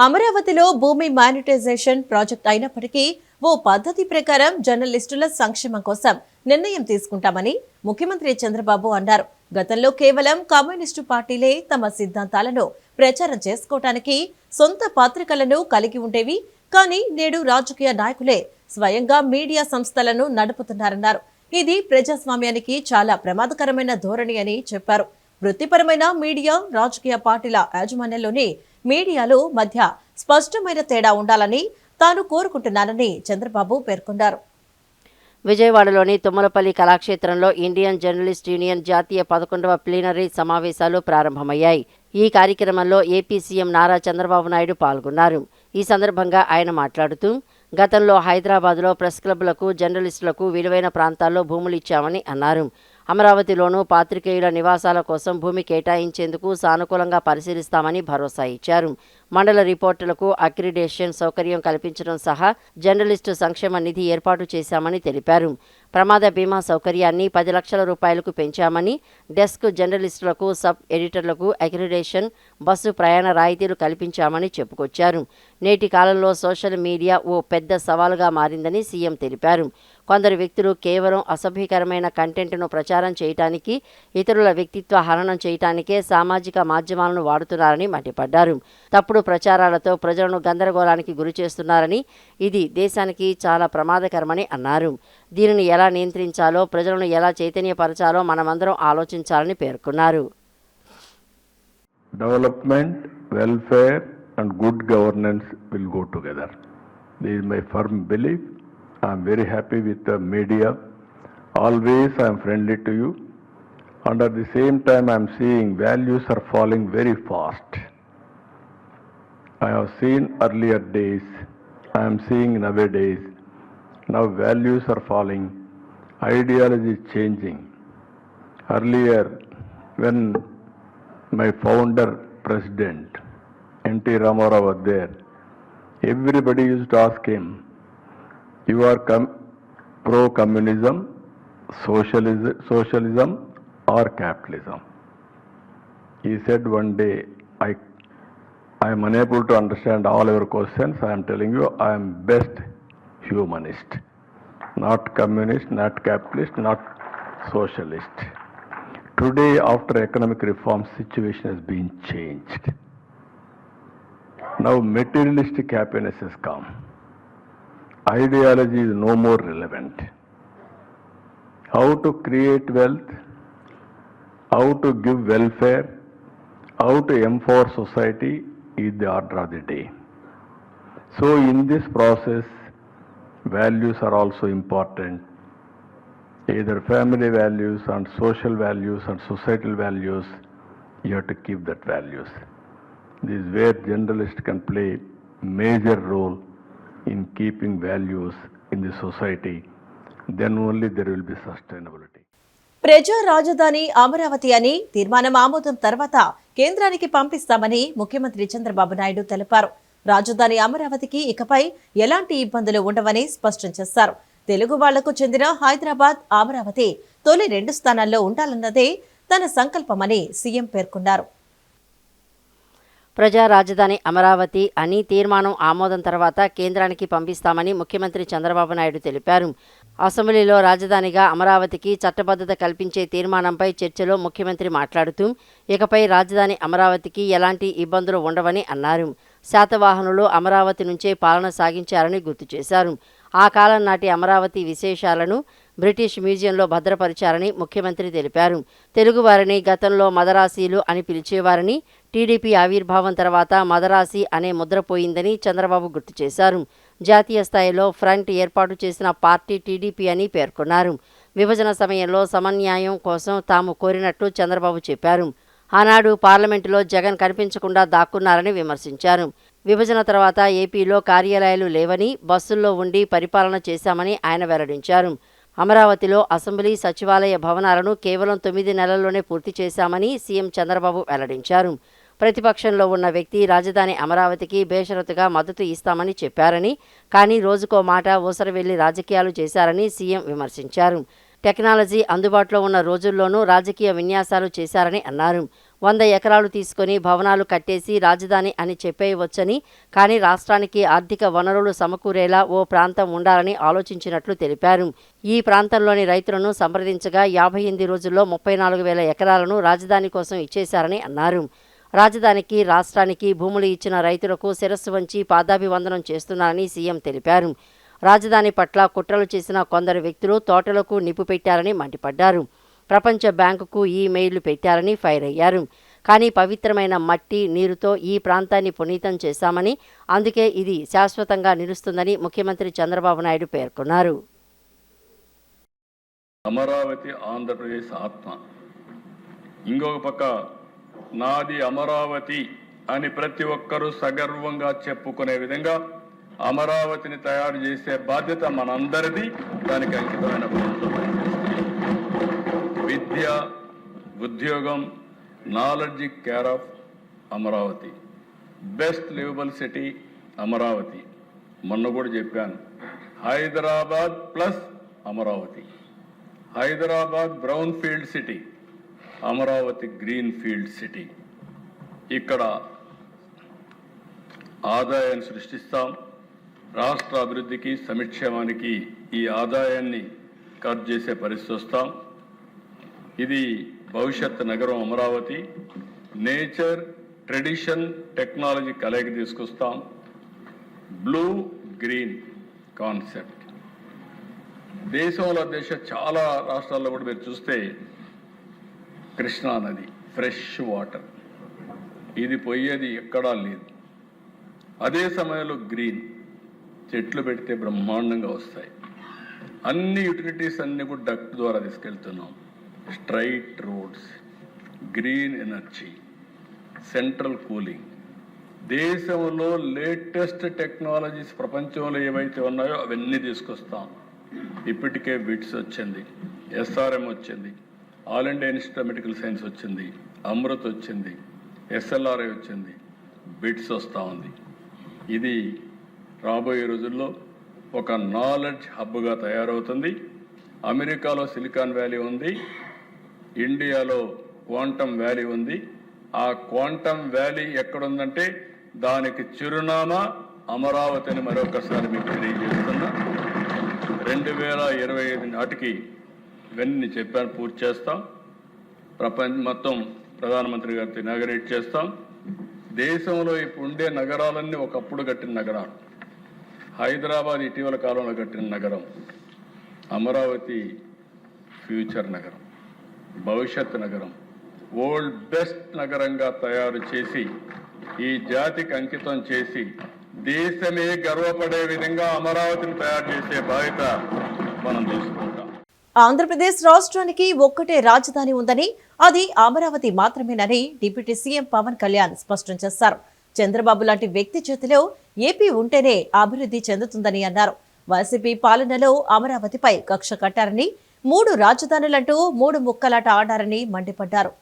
అమరావతిలో భూమి monetisation project అయినప్పటికీ ఓ పద్ధతి ప్రకారం జర్నలిస్టుల సంక్షేమం కోసం నిర్ణయం తీసుకుంటామని ముఖ్యమంత్రి చంద్రబాబు అన్నారు. గతంలో కేవలం కమ్యూనిస్టు పార్టీలే తమ సిద్ధాంతాలను ప్రచారం చేసుకోవటానికి సొంత పత్రికలను కలిగి ఉండేవి. కానీ నేడు రాజకీయ నాయకులే స్వయంగా మీడియా సంస్థలను నడుపుతున్నారన్నారు. ఇది ప్రజాస్వామ్యానికి చాలా ప్రమాదకరమైన ధోరణి అని చెప్పారు. వృత్తిపరమైన మీడియా, రాజకీయ పార్టీల యాజమాన్యంలోని మీడియాలో మధ్య స్పష్టమైన తేడా ఉండాలని తాను కోరుకుంటున్నానని చంద్రబాబు పేర్కొన్నారు. విజయవాడలోని తుమ్మలపల్లి కళాక్షేత్రంలో ఇండియన్ జర్నలిస్ట్ యూనియన్ జాతీయ 11వ ప్లీనరీ సమావేశాలు ప్రారంభమయ్యాయి. ఈ కార్యక్రమంలో ఏపీ సీఎం నారా చంద్రబాబు నాయుడు పాల్గొన్నారు. ఈ సందర్భంగా ఆయన మాట్లాడుతూ, గతంలో హైదరాబాద్లో ప్రెస్ క్లబ్లకు, జర్నలిస్టులకు విలువైన ప్రాంతాల్లో భూములు ఇచ్చామని అన్నారు. అమరావతిలోనూ పాత్రికేయుల నివాసాల కోసం భూమి కేటాయించేందుకు సానుకూలంగా పరిశీలిస్తామని భరోసా ఇచ్చారు. మండల రిపోర్టులకు అక్రిడేషన్ సౌకర్యం కల్పించడం సహా జర్నలిస్టు సంక్షేమ నిధి ఏర్పాటు చేశామని తెలిపారు. ప్రమాద బీమా సౌకర్యాన్ని 10 లక్షల రూపాయలకు పెంచామని, డెస్క్ జర్నలిస్టులకు, సబ్ ఎడిటర్లకు అక్రిడేషన్, బస్సు ప్రయాణ రాయితీలు కల్పించామని చెప్పుకొచ్చారు. నేటి కాలంలో సోషల్ మీడియా ఓ పెద్ద సవాలుగా మారిందని సీఎం తెలిపారు. కొందరు వ్యక్తులు కేవలం అసభ్యకరమైన కంటెంట్ను ప్రచారం చేయటానికి, ఇతరుల వ్యక్తిత్వ హననం చేయటానికే సామాజిక మాధ్యమాలను వాడుతున్నారని మండిపడ్డారు. తప్పుడు ప్రచారాలతో ప్రజలను గందరగోళానికి గురి చేస్తున్నారని, ఇది దేశానికి చాలా ప్రమాదకరమని అన్నారు. దీనిని ఎలా నియంత్రించాలో, ప్రజలను ఎలా చైతన్యపరచాలో మనమందరం ఆలోచించాలని పేర్కొన్నారు. Development, welfare and good governance will go together. This is my firm belief. I am very happy with the media. Always I am friendly to you. And at the same time I am seeing values are falling very fast. I have seen earlier days. I am seeing nowadays. Now values are falling. Ideology is changing. Earlier when my founder president N.T. Ramarao was there, everybody used to ask him, you are pro-communism, socialism or capitalism? He said one day, I am unable to understand all your questions. I am telling you, I am best humanist, not communist, not capitalist, not socialist. Today, after economic reform, situation has been changed. Now materialistic happiness has come. Ideology is no more relevant. How to create wealth, how to give welfare, how to empower society is the order of the day. So in this process, values are also important. Either family values and social values and societal values, you have to keep that values. This is where journalists can play major role in keeping values in the society. Then only there will be sustainability. ప్రజా రాజధాని అమరావతి అని తీర్మానం ఆమోదం తర్వాత కేంద్రానికి పంపిస్తామని ముఖ్యమంత్రి చంద్రబాబు నాయుడు తెలిపారు. రాజధాని అమరావతికి ఇకపై ఎలాంటి ఇబ్బందులు ఉండవని స్పష్టం చేశారు. తెలుగు వాళ్లకు చెందిన హైదరాబాద్, అమరావతి తొలి 2 స్థానాల్లో ఉండాలన్నదే తన సంకల్పమని సీఎం పేర్కొన్నారు. ప్రజా రాజధాని అమరావతి అని తీర్మానం ఆమోదం తర్వాత కేంద్రానికి పంపిస్తామని ముఖ్యమంత్రి చంద్రబాబు నాయుడు తెలిపారు. అసెంబ్లీలో రాజధానిగా అమరావతికి చట్టబద్ధత కల్పించే తీర్మానంపై చర్చలో ముఖ్యమంత్రి మాట్లాడుతూ, ఇకపై రాజధాని అమరావతికి ఎలాంటి ఇబ్బందులు ఉండవని అన్నారు. శాతవాహనులు అమరావతి నుంచే పాలన సాగించారని గుర్తు చేశారు. ఆ కాలం నాటి అమరావతి విశేషాలను బ్రిటిష్ మ్యూజియంలో భద్రపరిచారని ముఖ్యమంత్రి తెలిపారు. తెలుగువారిని గతంలో మదరాసీలు అని పిలిచేవారని, టీడీపీ ఆవిర్భావం తర్వాత మదరాసి అనే ముద్రపోయిందని చంద్రబాబు గుర్తు చేశారు. జాతీయ స్థాయిలో ఫ్రంట్ ఏర్పాటు చేసిన పార్టీ టీడీపీ అని పేర్కొన్నారు. విభజన సమయంలో సమన్యాయం కోసం తాము కోరినట్టు చంద్రబాబు చెప్పారు. ఆనాడు పార్లమెంటులో జగన్ కనిపించకుండా దాక్కున్నారని విమర్శించారు. విభజన తర్వాత ఏపీలో కార్యాలయాలు లేవని, బస్సుల్లో ఉండి పరిపాలన చేశామని ఆయన వెల్లడించారు. అమరావతిలో అసెంబ్లీ, సచివాలయ భవనాలను కేవలం 9 నెలల్లోనే పూర్తి చేశామని సీఎం చంద్రబాబు వెల్లడించారు. ప్రతిపక్షంలో ఉన్న వ్యక్తి రాజధాని అమరావతికి బేషరతుగా మద్దతు ఇస్తామని చెప్పారని, కానీ రోజుకో మాట ఊసరవెల్లి రాజకీయాలు చేశారని సీఎం విమర్శించారు. టెక్నాలజీ అందుబాటులో ఉన్న రోజుల్లోనూ రాజకీయ విన్యాసాలు చేశారని అన్నారు. 100 ఎకరాలు తీసుకొని భవనాలు కట్టేసి రాజధాని అని చెప్పేయవచ్చని, కానీ రాష్ట్రానికి ఆర్థిక వనరులు సమకూరేలా ఓ ప్రాంతం ఉండాలని ఆలోచించినట్లు తెలిపారు. ఈ ప్రాంతంలోని రైతులను సంప్రదించగా 58 రోజుల్లో 34,000 ఎకరాలను రాజధాని కోసం ఇచ్చేశారని అన్నారు. రాజధానికి, రాష్ట్రానికి భూములు ఇచ్చిన రైతులకు శిరస్సు వంచి పాదాభివందనం చేస్తున్నారని సీఎం తెలిపారు. రాజధాని పట్ల కుట్రలు చేసిన కొందరు వ్యక్తులు తోటలకు నిప్పు పెట్టారని మండిపడ్డారు. ప్రపంచ బ్యాంకుకు ఈ మెయిల్లు పెట్టారని ఫైర్ అయ్యారు. కానీ పవిత్రమైన మట్టి, నీరుతో ఈ ప్రాంతాన్ని పునీతం చేశామని, అందుకే ఇది శాశ్వతంగా నిలుస్తుందని ముఖ్యమంత్రి చంద్రబాబు నాయుడు పేర్కొన్నారు. అమరావతి ఆంధ్రప్రదేశ్ ఆత్మ. ఇంకొక పక్క నాది అమరావతి అని ప్రతి ఒక్కరూ సగర్వంగా చెప్పుకునే విధంగా అమరావతిని తయారు చేసే బాధ్యత మనందరిది. దానికి అంకితమైన భావంతో పనిచేస్తుంది. విద్య, ఉద్యోగం, knowledge care of Amaravati. Best liveable city Amaravati. మొన్న కూడా చెప్పాను, Hyderabad plus Amaravati. Hyderabad brown field city, Amaravati green field city. ఇక్కడ ఆదాయాన్ని సృష్టిస్తాం. రాష్ట్ర అభివృద్ధికి, సంక్షేమానికి ఈ ఆదాయాన్ని ఖర్చు చేసే పరిస్థితి వస్తాం. ఇది భవిష్యత్ నగరం అమరావతి. నేచర్, ట్రెడిషన్, టెక్నాలజీ కలయిక తీసుకొస్తాం. బ్లూ గ్రీన్ కాన్సెప్ట్ దేశంలో చాలా రాష్ట్రాల్లో కూడా మీరు చూస్తే కృష్ణా నది ఫ్రెష్ వాటర్, ఇది పోయేది ఎక్కడా లేదు. అదే సమయంలో గ్రీన్, చెట్లు పెడితే బ్రహ్మాండంగా వస్తాయి. అన్ని యూటిలిటీస్ అన్ని కూడా డక్ట్ ద్వారా తీసుకెళ్తున్నాం. Straight roads, green energy, central cooling. దేశంలో లేటెస్ట్ టెక్నాలజీస్ ప్రపంచంలో ఏవైతే ఉన్నాయో అవన్నీ తీసుకొస్తాం. ఇప్పటికే బిట్స్ వచ్చింది, ఎస్ఆర్ఎం వచ్చింది, all India institute of medical science వచ్చింది, అమృత్ వచ్చింది, ఎస్ఎల్ఆర్ఐ వచ్చింది, బిట్స్ వస్తూ ఉంది. ఇది రాబోయే రోజుల్లో ఒక నాలెడ్జ్ హబ్గా తయారవుతుంది. అమెరికాలో సిలికాన్ వ్యాలీ ఉంది, ఇండియాలో క్వాంటమ్ వ్యాలీ ఉంది. ఆ క్వాంటమ్ వ్యాలీ ఎక్కడుందంటే దానికి చిరునామా అమరావతి అని మరొకసారి మీకు తెలియజేస్తున్నా. 2025 నాటికి ఇవన్నీ చెప్పాను, పూర్తి చేస్తాం. ప్రపంచం మొత్తం ప్రధానమంత్రి గారితో ఇనాగరేట్ చేస్తాం. దేశంలో ఇప్పుడు ఉండే నగరాలన్నీ ఒకప్పుడు కట్టిన నగరాలు. హైదరాబాద్ ఇటీవల కాలంలో కట్టిన నగరం. అమరావతి ఫ్యూచర్ నగరం, భవిష్యత్ నగరం, వరల్డ్ బెస్ట్ నగరంగా తయారు చేసి ఈ జాతికి అంకితం చేసి దేశమే గర్వపడే విధంగా అమరావతిని తయారు చేసే బాధ్యత మనం తీసుకుంటాం. ఆంధ్రప్రదేశ్ రాష్ట్రానికి ఒక్కటే రాజధాని ఉందని, అది అమరావతి మాత్రమేనని డిప్యూటీ సీఎం పవన్ కళ్యాణ్ స్పష్టం చేశారు. చంద్రబాబు లాంటి వ్యక్తి చేతిలో ఏపీ ఉంటేనే అభివృద్ధి చెందుతుందని అన్నారు. వైసీపీ పాలనలో అమరావతిపై కక్ష కట్టారని, 3 రాజధానులంటూ 3 ముక్కలాట ఆడారని మండిపడ్డారు.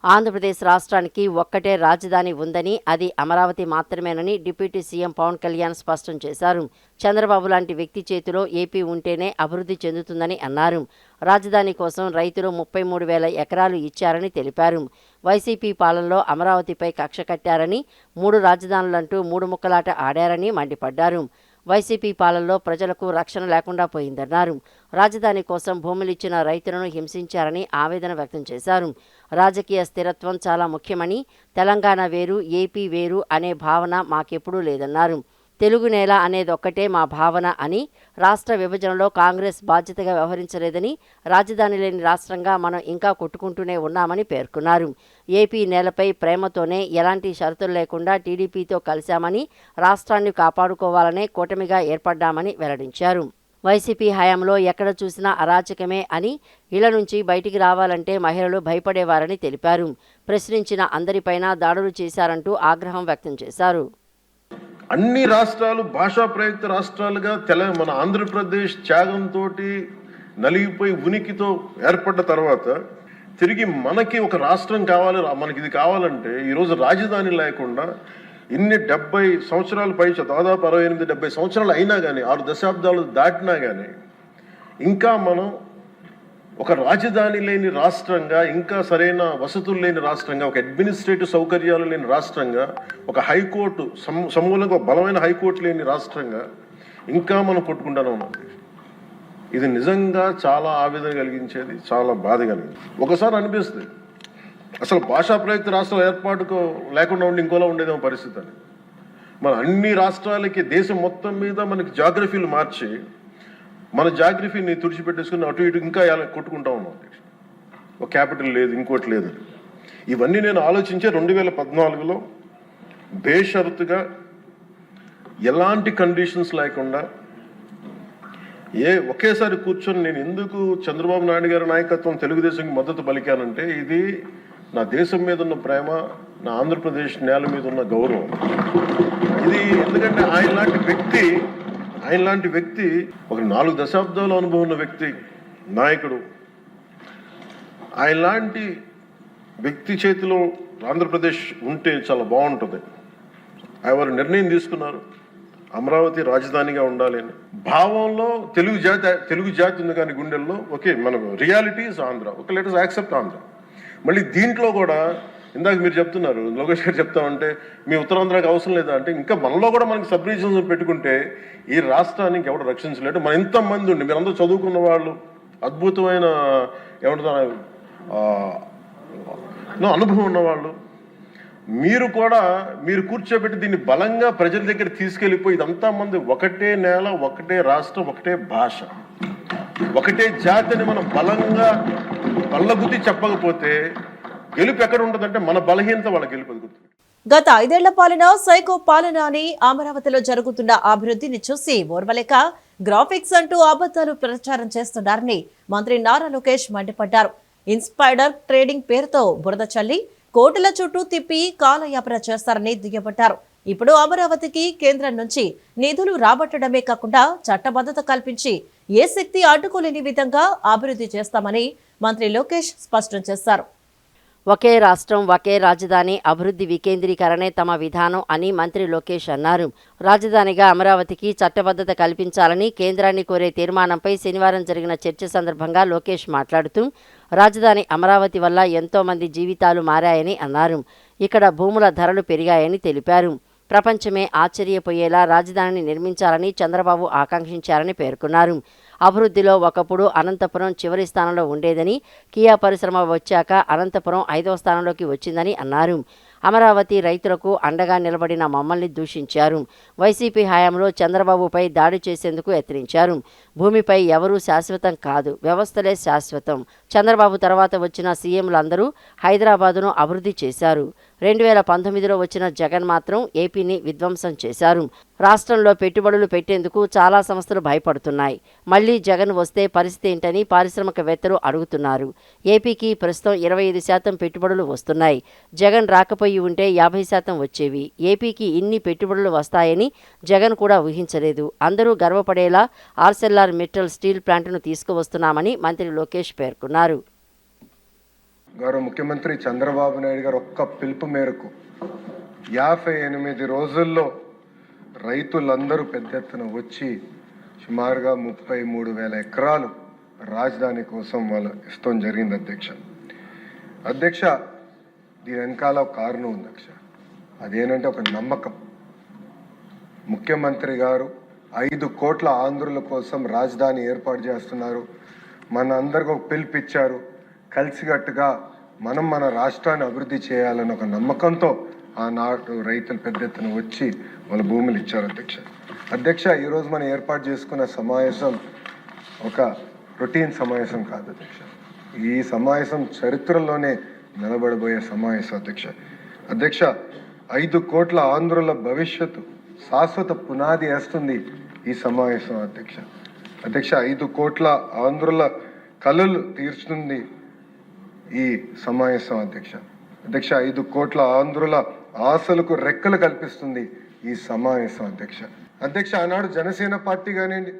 ఆంధ్రప్రదేశ్ రాష్ట్రానికి ఒక్కటే రాజధాని ఉందని, అది అమరావతి మాత్రమేనని డిప్యూటీ సీఎం పవన్ కళ్యాణ్ స్పష్టం చేశారు. చంద్రబాబు లాంటి వ్యక్తి చేతిలో ఏపీ ఉంటేనే అభివృద్ధి చెందుతుందని అన్నారు. రాజధాని కోసం రైతులు 33,000 ఎకరాలు ఇచ్చారని తెలిపారు. వైసీపీ పాలనలో అమరావతిపై కక్ష కట్టారని, 3 రాజధానులంటూ 3 ముక్కలాట ఆడారని మండిపడ్డారు. వైసీపీ పాలనలో ప్రజలకు రక్షణ లేకుండా పోయిందన్నారు. రాజధాని కోసం భూములిచ్చిన రైతులను హింసించారని ఆవేదన వ్యక్తం చేశారు. రాజకీయ స్థిరత్వం చాలా ముఖ్యమని, తెలంగాణ వేరు, ఏపీ వేరు అనే భావన మాకెప్పుడూ లేదన్నారు. తెలుగు నేల అనేదొక్కటే మా భావన అని, రాష్ట్ర విభజనలో కాంగ్రెస్ బాధ్యతగా వ్యవహరించలేదని, రాజధాని లేని రాష్ట్రంగా మనం ఇంకా కొట్టుకుంటూనే ఉన్నామని పేర్కొన్నారు. ఏపీ నేలపై ప్రేమతోనే ఎలాంటి షరతులు లేకుండా టీడీపీతో కలిశామని, రాష్ట్రాన్ని కాపాడుకోవాలనే కూటమిగా ఏర్పడ్డామని వెల్లడించారు. వైసీపీ హయాంలో ఎక్కడ చూసినా అరాచకమే అని, ఇళ్ల నుంచి బయటికి రావాలంటే మహిళలు భయపడేవారని తెలిపారు. ప్రశ్నించిన అందరిపైన దాడులు చేశారంటూ ఆగ్రహం వ్యక్తం చేశారు. అన్ని రాష్ట్రాలు భాషా ప్రయుక్త రాష్ట్రాలుగా మన ఆంధ్రప్రదేశ్ త్యాగంతో నలిగిపోయి ఉనికితో ఏర్పడ్డ తర్వాత తిరిగి మనకి ఒక రాష్ట్రం కావాలి, మనకి ఇది కావాలంటే ఈరోజు రాజధాని లేకుండా ఇన్ని 70 సంవత్సరాల పై దాదాపు 68-70 సంవత్సరాలు అయినా కానీ, 6 దశాబ్దాలు దాటినా కానీ ఇంకా మనం ఒక రాజధాని లేని రాష్ట్రంగా, ఇంకా సరైన వసతులు లేని రాష్ట్రంగా, ఒక అడ్మినిస్ట్రేటివ్ సౌకర్యాలు లేని రాష్ట్రంగా, ఒక హైకోర్టు సమూలంగా ఒక బలమైన హైకోర్టు లేని రాష్ట్రంగా ఇంకా మనం కొట్టుకుంటానే ఉన్నాం. ఇది నిజంగా చాలా ఆవేదన కలిగించేది, చాలా బాధ కలిగింది. ఒకసారి అనిపిస్తుంది అసలు భాషా ప్రయుక్త రాష్ట్రాల ఏర్పాటుకు లేకుండా ఉండి ఇంకోలా ఉండేదేమో పరిస్థితి అని. మన అన్ని రాష్ట్రాలకి దేశం మొత్తం మీద మనకి జాగ్రఫీలు మార్చి మన జాగ్రఫీని తుడిచిపెట్టేసుకుని అటు ఇటు ఇంకా కొట్టుకుంటా ఉన్నాం. ఒక క్యాపిటల్ లేదు, ఇంకోటి లేదు. ఇవన్నీ నేను ఆలోచించే 2014లో బేషరతుగా ఎలాంటి కండిషన్స్ లేకుండా ఒకేసారి కూర్చొని నేను ఎందుకు చంద్రబాబు నాయుడు గారి నాయకత్వం తెలుగుదేశంకి మద్దతు పలికానంటే ఇది నా దేశం మీద ఉన్న ప్రేమ, నా ఆంధ్రప్రదేశ్ నేల మీద ఉన్న గౌరవం. ఇది ఎందుకంటే ఆయన లాంటి వ్యక్తి ఒక 4 దశాబ్దాల అనుభవం ఉన్న వ్యక్తి, నాయకుడు. ఆయన లాంటి వ్యక్తి చేతిలో ఆంధ్రప్రదేశ్ ఉంటే చాలా బాగుంటుంది. ఆయన నిర్ణయం తీసుకున్నారు అమరావతి రాజధానిగా ఉండాలి అని. భావంలో తెలుగు జాతి ఉంది కానీ గుండెల్లో ఓకే మన రియాలిటీస్ ఆంధ్ర, ఒక లెటర్స్ యాక్సెప్ట్ ఆంధ్ర. మళ్ళీ దీంట్లో కూడా ఇందాక మీరు చెప్తున్నారు, లోకేష్ గారు చెప్తామంటే మీ ఉత్తరాంధ్రకి అవసరం లేదా అంటే, ఇంకా మనలో కూడా మనకి సబ్ రీజన్స్ పెట్టుకుంటే ఈ రాష్ట్రానికి ఎవరు రక్షించలేడు. మన ఇంతమంది ఉండి మీరందరూ చదువుకున్న వాళ్ళు, అద్భుతమైన ఏమంటారు అనుభవం ఉన్నవాళ్ళు, మీరు కూర్చోబెట్టి దీన్ని బలంగా ప్రజల దగ్గర తీసుకెళ్ళిపోయి ఇదంతా మంది ఒకటే నేల, ఒకటే రాష్ట్రం, ఒకటే భాష, ఒకటే జాతిని మనం బలంగా బల్లగుద్ది చెప్పకపోతే గెలుపు ఎక్కడ ఉంటుందంటే మన బలహీనత వాళ్ళ గెలుపు. గత 5 ఏళ్ల పాలన సైకో పాలన అని అమరావతిలో జరుగుతున్న అభివృద్ధిని చూసి ఓర్వలేక గ్రాఫిక్స్ అంటూ అబద్ధాలు ప్రచారం చేస్తున్నారని మంత్రి నారా లోకేష్ మండిపడ్డారు. ఇన్స్పైడర్ ట్రేడింగ్ పేరుతో బురద చల్లి కోటల చుట్టూ తిప్పి కాలయాపన చేస్తారని దుయ్యబట్టారు. ఇప్పుడు అమరావతికి కేంద్రం నుంచి నిధులు రాబట్టడమే కాకుండా చట్టబద్ధత కల్పించి ఏ శక్తి అడ్డుకోలేని విధంగా అభివృద్ధి చేస్తామని మంత్రి లోకేష్ స్పష్టం చేశారు. ఒకే రాష్ట్రం ఒకే రాజధాని అభివృద్ధి వికేంద్రీకరణే తమ విధానం అని మంత్రి లోకేష్ అన్నారు. రాజధానిగా అమరావతికి చట్టబద్ధత కల్పించాలని కేంద్రాన్ని కోరే తీర్మానంపై శనివారం జరిగిన చర్చ సందర్భంగా లోకేష్ మాట్లాడుతూ రాజధాని అమరావతి వల్ల ఎంతో మంది జీవితాలు మారాయని అన్నారు. ఇక్కడ భూముల ధరలు పెరిగాయని తెలిపారు. ప్రపంచమే ఆశ్చర్యపోయేలా రాజధానిని నిర్మించాలని చంద్రబాబు ఆకాంక్షించారని పేర్కొన్నారు. అభివృద్ధిలో ఒకప్పుడు అనంతపురం చివరి స్థానంలో ఉండేదని, కియా పరిశ్రమ వచ్చాక అనంతపురం 5వ స్థానంలోకి వచ్చిందని అన్నారు. అమరావతి రైతులకు అండగా నిలబడిన మమ్మల్ని దూషించారు. వైసీపీ హయాంలో చంద్రబాబుపై దాడి చేసేందుకు యత్నించారు. భూమిపై ఎవరూ శాశ్వతం కాదు, వ్యవస్థలే శాశ్వతం. చంద్రబాబు తర్వాత వచ్చిన సీఎంలందరూ హైదరాబాదును అభివృద్ధి చేశారు. 2019లో వచ్చిన జగన్ మాత్రం ఏపీని విధ్వంసం చేశారు. రాష్ట్రంలో పెట్టుబడులు పెట్టేందుకు చాలా సంస్థలు భయపడుతున్నాయి. మళ్లీ జగన్ వస్తే పరిస్థితి ఏంటని పారిశ్రామికవేత్తలు అడుగుతున్నారు. ఏపీకి ప్రస్తుతం 25% పెట్టుబడులు వస్తున్నాయి. జగన్ రాకపోయి ఉంటే 50% వచ్చేవి. ఏపీకి ఇన్ని పెట్టుబడులు వస్తాయని జగన్ కూడా ఊహించలేదు. అందరూ గర్వపడేలా ఆర్సెల్ఆర్ మిట్టల్ స్టీల్ ప్లాంట్ను తీసుకువస్తున్నామని మంత్రి లోకేష్ పేర్కొన్నారు. గౌరవ ముఖ్యమంత్రి చంద్రబాబు నాయుడు గారు ఒక్క పిలుపు మేరకు 58 రోజుల్లో రైతులందరూ పెద్ద ఎత్తున వచ్చి సుమారుగా 33,000 ఎకరాలు రాజధాని కోసం వాళ్ళు ఇష్టం జరిగింది. అధ్యక్ష దీని వెనకాల ఒక కారణం ఉంది అధ్యక్ష. అదేంటంటే ఒక నమ్మకం. ముఖ్యమంత్రి గారు 5 కోట్ల ఆంధ్రుల కోసం రాజధాని ఏర్పాటు చేస్తున్నారు. మన అందరికి ఒక పిలుపిచ్చారు. కలిసికట్టుగా మన రాష్ట్రాన్ని అభివృద్ధి చేయాలని ఒక నమ్మకంతో ఆనాడు రైతులు పెద్ద ఎత్తున వచ్చి వాళ్ళ భూములు ఇచ్చారు. అధ్యక్ష ఈరోజు మనం ఏర్పాటు చేసుకున్న సమావేశం ఒక రొటీన్ సమావేశం కాదు అధ్యక్ష. ఈ సమావేశం చరిత్రలోనే నిలబడబోయే సమావేశం అధ్యక్ష. 5 కోట్ల ఆంధ్రుల భవిష్యత్తు శాశ్వత పునాది వేస్తుంది ఈ సమావేశం అధ్యక్ష. 5 కోట్ల ఆంధ్రుల కలలు తీర్చుతుంది ఈ సమావేశం అధ్యక్ష. 5 కోట్ల ఆంధ్రుల ఆశలకు రెక్కలు కల్పిస్తుంది ఈ సమావేశం అధ్యక్ష. ఆనాడు జనసేన పార్టీ కానివ్వండి,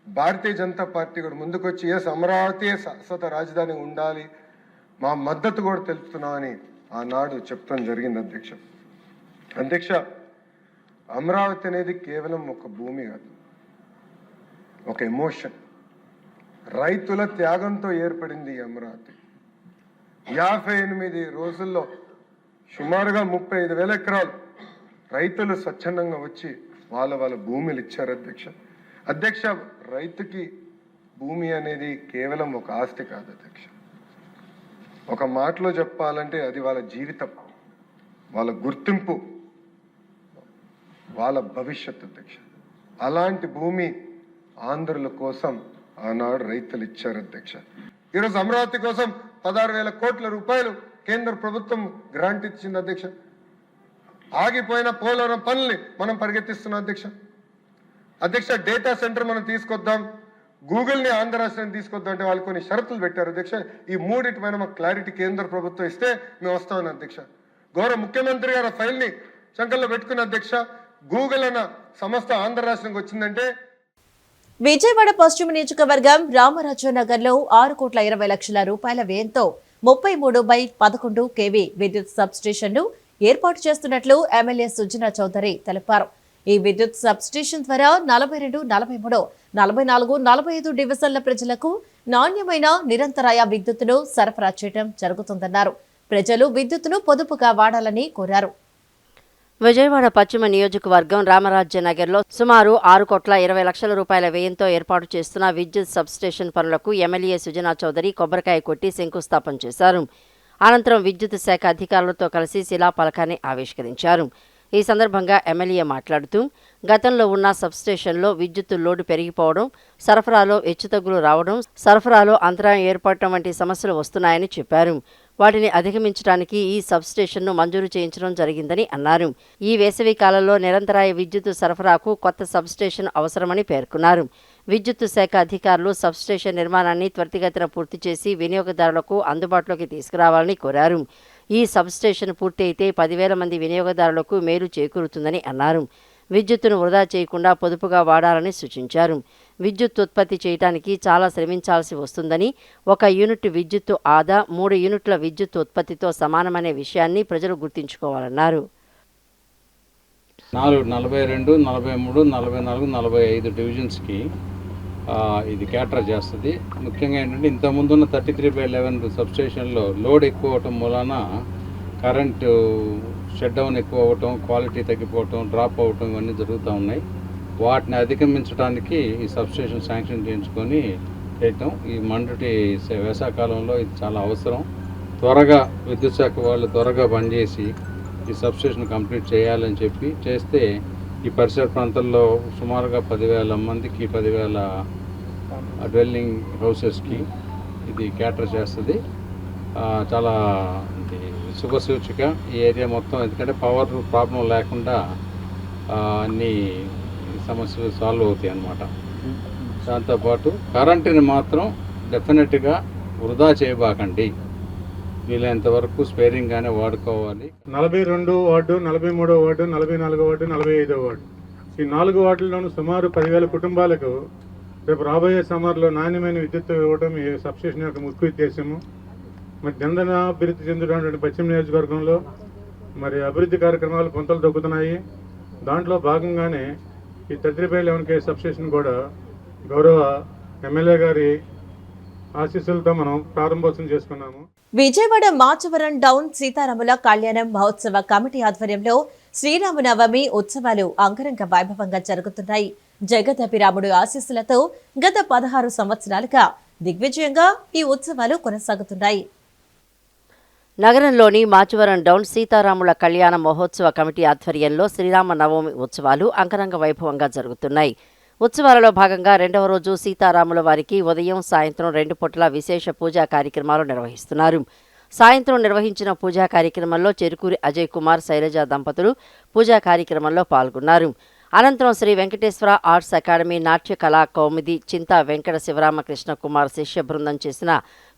భారతీయ జనతా పార్టీ కూడా ముందుకొచ్చి అమరావతి శాశ్వత రాజధాని ఉండాలి, మా మద్దతు కూడా తెలుపుతున్నామని ఆనాడు చెప్పడం జరిగింది అధ్యక్ష. అమరావతి అనేది కేవలం ఒక భూమి కాదు, ఒక ఎమోషన్. రైతుల త్యాగంతో ఏర్పడింది ఈ అమరావతి. 58 రోజుల్లో సుమారుగా 35,000 ఎకరాలు రైతులు స్వచ్ఛందంగా వచ్చి వాళ్ళ భూములు ఇచ్చారు అధ్యక్ష. అధ్యక్ష, రైతుకి భూమి అనేది కేవలం ఒక ఆస్తి కాదు అధ్యక్ష. ఒక మాటలో చెప్పాలంటే అది వాళ్ళ జీవితం, వాళ్ళ గుర్తింపు, వాళ్ళ భవిష్యత్తు అధ్యక్ష. అలాంటి భూమి ఆంధ్రుల కోసం ఆనాడు రైతులు ఇచ్చారు అధ్యక్ష. ఈరోజు అమరావతి కోసం 16,000 కోట్ల రూపాయలు కేంద్ర ప్రభుత్వం గ్రాంట్ ఇచ్చింది అధ్యక్ష. ఆగిపోయిన పోలవరం పనుల్ని మనం పరిగెత్తిస్తున్నాం అధ్యక్ష. అధ్యక్ష, డేటా సెంటర్ మనం తీసుకొద్దాం, గూగుల్ని ఆంధ్ర రాష్ట్రాన్ని తీసుకొద్దాం అంటే వాళ్ళు కొన్ని షరతులు పెట్టారు అధ్యక్ష. ఈ మూడింటి పైన మాకు క్లారిటీ కేంద్ర ప్రభుత్వం ఇస్తే మేము వస్తామని అధ్యక్ష. గౌరవ ముఖ్యమంత్రి గారు ఆ ఫైల్ని శంకర్లో పెట్టుకున్న అధ్యక్ష. గూగుల్ అన్న సంస్థ ఆంధ్ర రాష్ట్రానికి వచ్చిందంటే విజయవాడ పశ్చిమ నియోజకవర్గం రామరాజనగర్లో 6,20,00,000 రూపాయల వ్యయంతో 33/11 kV విద్యుత్ సబ్స్టేషన్ను ఏర్పాటు చేస్తున్నట్లు ఎమ్మెల్యే సుజనా చౌదరి తెలిపారు. ఈ విద్యుత్ సబ్స్టేషన్ ద్వారా 42, 43, 44, 45 డివిజన్ల ప్రజలకు నాణ్యమైన నిరంతరాయ విద్యుత్తును సరఫరా చేయడం జరుగుతుందన్నారు. ప్రజలు విద్యుత్తును పొదుపుగా వాడాలని కోరారు. విజయవాడ పశ్చిమ నియోజకవర్గం రామరాజ్యనగర్లో సుమారు 6,20,00,000 రూపాయల వ్యయంతో ఏర్పాటు చేస్తున్న విద్యుత్ సబ్స్టేషన్ పనులకు ఎమ్మెల్యే సుజనా చౌదరి కొబ్బరికాయ కొట్టి శంకుస్థాపన చేశారు. అనంతరం విద్యుత్ శాఖ అధికారులతో కలిసి శిలాఫలకాన్ని ఆవిష్కరించారు. ఈ సందర్భంగా ఎమ్మెల్యే మాట్లాడుతూ గతంలో ఉన్న సబ్స్టేషన్లో విద్యుత్ లోడు పెరిగిపోవడం, సరఫరాలో హెచ్చుతగ్గులు రావడం, సరఫరాలో అంతరాయం ఏర్పడటం వంటి సమస్యలు వస్తున్నాయని చెప్పారు. వాటిని అధిగమించడానికి ఈ సబ్స్టేషన్ను మంజూరు చేయించడం జరిగిందని అన్నారు. ఈ వేసవి కాలంలో నిరంతరాయ విద్యుత్ సరఫరాకు కొత్త సబ్స్టేషన్ అవసరమని పేర్కొన్నారు. విద్యుత్ శాఖ అధికారులు సబ్స్టేషన్ నిర్మాణాన్ని త్వరితగతిన పూర్తి చేసి వినియోగదారులకు అందుబాటులోకి తీసుకురావాలని కోరారు. ఈ సబ్స్టేషన్ పూర్తి అయితే 10,000 మంది వినియోగదారులకు మేలు చేకూరుతుందని అన్నారు. విద్యుత్తును వృధా చేయకుండా పొదుపుగా వాడాలని సూచించారు. విద్యుత్ ఉత్పత్తి చేయడానికి చాలా శ్రమించాల్సి వస్తుందని, 1 యూనిట్ విద్యుత్తు ఆదా 3 యూనిట్ల విద్యుత్ ఉత్పత్తితో సమానమనే విషయాన్ని ప్రజలు గుర్తుంచుకోవాలన్నారు. 42, 43, 44, 45 డివిజన్స్కి ఇది క్యాటర్ చేస్తుంది. ముఖ్యంగా ఏంటంటే ఇంతకుముందున్న 33/11 సబ్స్టేషన్లో లోడ్ ఎక్కువ అవటం మూలాన కరెంటు షట్ డౌన్ ఎక్కువ అవ్వటం, క్వాలిటీ తగ్గిపోవటం, డ్రాప్ అవ్వటం ఇవన్నీ జరుగుతూ ఉన్నాయి. వాటిని అధిగమించడానికి ఈ సబ్స్టేషన్ శాంక్షన్ చేయించుకొని చేయటం ఈ మండుటి వేసవికాలంలో ఇది చాలా అవసరం. త్వరగా విద్యుత్ శాఖ వాళ్ళు త్వరగా పనిచేసి ఈ సబ్స్టేషన్ కంప్లీట్ చేయాలని చెప్పి చేస్తే ఈ పరిసర ప్రాంతాల్లో సుమారుగా 10,000 మందికి 10,000 డ్వెల్లింగ్ హౌసెస్కి ఇది క్యాటర్ చేస్తుంది. చాలా శుభసూచిక ఈ ఏరియా మొత్తం. ఎందుకంటే పవర్ ప్రాబ్లం లేకుండా అన్ని సమస్యలు సాల్వ్ అవుతాయి అన్నమాట. దాంతోపాటు కరెంటుని మాత్రం డెఫినెట్గా వృధా చేయబాకండి, వీలైనంత వరకు స్పేరింగ్గానే వాడుకోవాలి. 42వ వార్డు, 43వ వార్డు, 44వ వార్డు, 45వ వార్డు, ఈ 4 వార్డుల్లోనూ సుమారు 10,000 కుటుంబాలకు రేపు రాబోయే సమ్మర్లో నాణ్యమైన విద్యుత్ ఇవ్వడం ఈ సబ్స్టేషన్ యొక్క ముఖ్య ఉద్దేశము. మరి దినదిన అభివృద్ధి చెందుతున్నటువంటి పశ్చిమ నియోజకవర్గంలో మరి అభివృద్ధి కార్యక్రమాలు కొంతలు తగ్గుతున్నాయి. దాంట్లో భాగంగానే ఈ 33/11 kV సబ్స్టేషన్ కూడా గౌరవ ఎమ్మెల్యే గారి ఆశీస్సులతో మనం ప్రారంభోత్సవం చేసుకున్నాము. విజయవాడ మాచవరం డౌన్ సీతారాముల కళ్యాణం మహోత్సవ కమిటీ ఆధ్వర్యంలో శ్రీరామనవమి ఉత్సవాలు అంగరంగ వైభవంగా జరుగుతున్నాయి. జగదభిరాముడు ఆశీస్సులతో గత 16 సంవత్సరాలుగా దిగ్విజయంగా ఈ ఉత్సవాలు కొనసాగుతున్నాయి. నగరంలోని మాచవరం డౌన్ సీతారాముల కళ్యాణ మహోత్సవ కమిటీ ఆధ్వర్యంలో శ్రీరామనవమి ఉత్సవాలు అంగరంగ వైభవంగా జరుగుతున్నాయి. ఉత్సవాలలో భాగంగా 2వ రోజు సీతారాముల వారికి ఉదయం, సాయంత్రం 2 పూటల విశేష పూజా కార్యక్రమాలు నిర్వహిస్తున్నారు. సాయంత్రం నిర్వహించిన పూజా కార్యక్రమంలో చెరుకూరి అజయ్ కుమార్, శైలజ దంపతులు పూజా కార్యక్రమంలో పాల్గొన్నారు. అనంతరం శ్రీ వెంకటేశ్వర ఆర్ట్స్ అకాడమీ నాట్య కళా కౌముది చింతా వెంకట శివరామకృష్ణ కుమార్ శిష్య బృందం చేసిన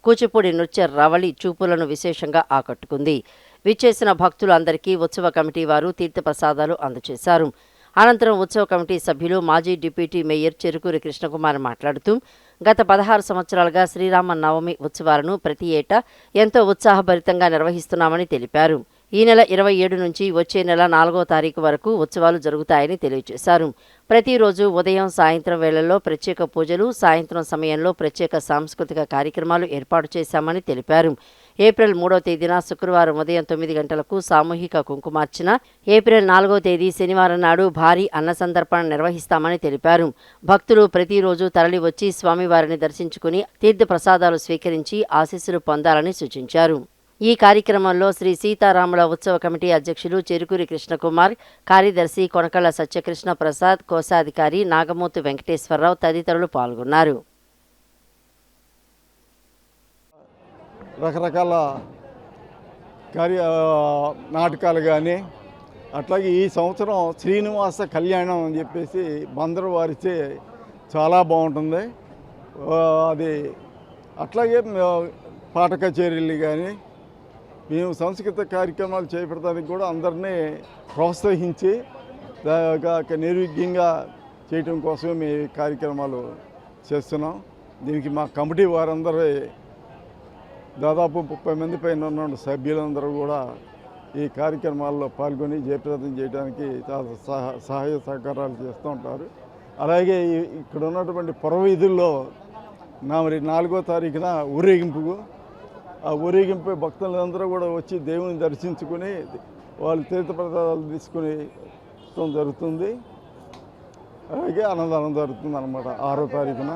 కూచిపూడి నృత్య రవళి చూపులను విశేషంగా ఆకట్టుకుంది. విచ్చేసిన భక్తులు అందరికీ ఉత్సవ కమిటీ వారు తీర్థప్రసాదాలు అందజేశారు. అనంతరం ఉత్సవ కమిటీ సభ్యులు మాజీ డిప్యూటీ మేయర్ చెరుకూరి కృష్ణకుమార్ మాట్లాడుతూ గత 16 సంవత్సరాలుగా శ్రీరామ నవమి ఉత్సవాలను ప్రతి ఏటా ఎంతో ఉత్సాహభరితంగా నిర్వహిస్తున్నామని తెలిపారు. ఈ నెల 27 నుంచి వచ్చే నెల 4వ తారీఖు వరకు ఉత్సవాలు జరుగుతాయని తెలియజేశారు. ప్రతిరోజు ఉదయం సాయంత్రం వేళల్లో ప్రత్యేక పూజలు, సాయంత్రం సమయంలో ప్రత్యేక సాంస్కృతిక కార్యక్రమాలు ఏర్పాటు చేశామని తెలిపారు. ఏప్రిల్ 3వ తేదీన శుక్రవారం ఉదయం 9 గంటలకు సామూహిక కుంకుమార్చన, ఏప్రిల్ 4వ తేదీ శనివారం నాడు భారీ అన్నసంతర్పణ నిర్వహిస్తామని తెలిపారు. భక్తులు ప్రతిరోజు తరలి వచ్చి స్వామివారిని దర్శించుకుని తీర్థ ప్రసాదాలు స్వీకరించి ఆశీస్సులు పొందాలని సూచించారు. ఈ కార్యక్రమంలో శ్రీ సీతారాముల ఉత్సవ కమిటీ అధ్యక్షులు చెరుకూరి కృష్ణకుమార్, కార్యదర్శి కొనకళ్ళ సత్యకృష్ణ ప్రసాద్, కోశాధికారి నాగమూర్తి వెంకటేశ్వరరావు తదితరులు పాల్గొన్నారు. రకరకాల నాటకాలు కానీ, అట్లాగే ఈ సంవత్సరం శ్రీనివాస కళ్యాణం అని చెప్పేసి బందరు వారిచే చాలా బాగుంటుంది. అది అట్లాగే పాట కచేరీలు కానీ, మేము సంస్కృత కార్యక్రమాలు చేపడటానికి కూడా అందరినీ ప్రోత్సహించి నిర్విఘ్నంగా చేయటం కోసమే మేము కార్యక్రమాలు చేస్తున్నాం. దీనికి మా కమిటీ వారందరూ దాదాపు 30 మంది పైన ఉన్న సభ్యులందరూ కూడా ఈ కార్యక్రమాల్లో పాల్గొని జయప్రదం చేయడానికి చాలా సహాయ సహకారాలు చేస్తూ ఉంటారు. అలాగే ఇక్కడ ఉన్నటువంటి పురవీధుల్లో మరి 4వ తారీఖున ఊరేగింపు, ఆ ఊరేగింపు భక్తులందరూ కూడా వచ్చి దేవుని దర్శించుకుని వాళ్ళు తీర్థప్రసాదాలు తీసుకుని జరుగుతుంది. అలాగే అన్నదానం జరుగుతుంది అన్నమాట 6వ తారీఖున.